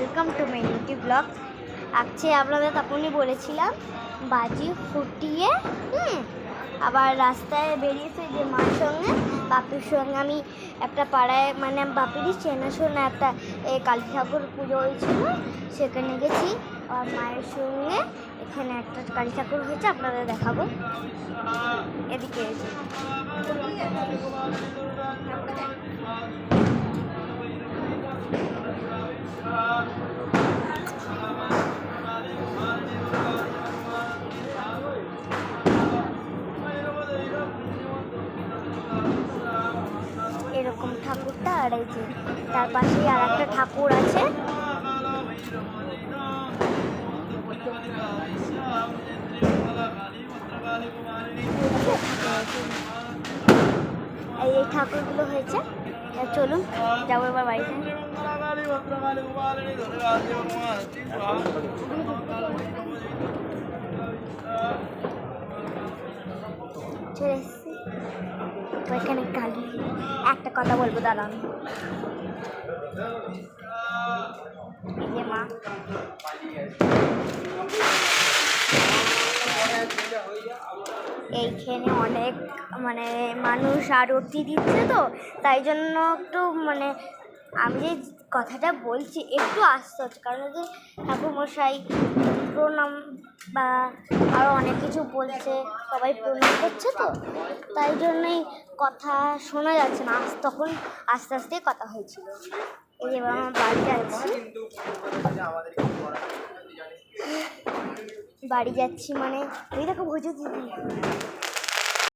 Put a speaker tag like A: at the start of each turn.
A: Welcome to my YouTube blog. আজকে আপনাদের তখনই বলেছিলাম বাজি ফুটিয়ে আবার রাস্তায় বেরিয়েছে যে মার সঙ্গে বাপির সঙ্গে আমি একটা পাড়ায় মানে বাপিরই চেনাশোনা একটা কালী ঠাকুর পুজো হয়েছিল, সেখানে গেছি। আর মায়ের সঙ্গে এখানে একটা কালী ঠাকুর হয়েছে, আপনাদের দেখাবো। এদিকে এসে এরকম ঠাকুরটা, আর এই যে তার পাশেই আর একটা ঠাকুর আছে। এই ঠাকুরগুলো হয়েছে। চলুন যাবো এবার বাড়িতে। চলে এসেছি ওইখানে। কালী একটা কথা বলবো, দাঁড়ান। এই যে মা, এইখানে অনেক মানে মানুষ আরতি দিচ্ছে, তো তাই জন্য একটু মানে আমি যে কথাটা বলছি একটু আসতে হচ্ছে, কারণ যে ঠাকুরমশাই প্রণাম বা আরও অনেক কিছু বলছে, সবাই প্রণাম করছে, তো তাই জন্যই কথা শোনা যাচ্ছে না। তখন আস্তে আস্তে কথা হয়েছিল। এই এবার আমার বাড়ি যাচ্ছি মানে ওই দেখো ভোজ দিদি।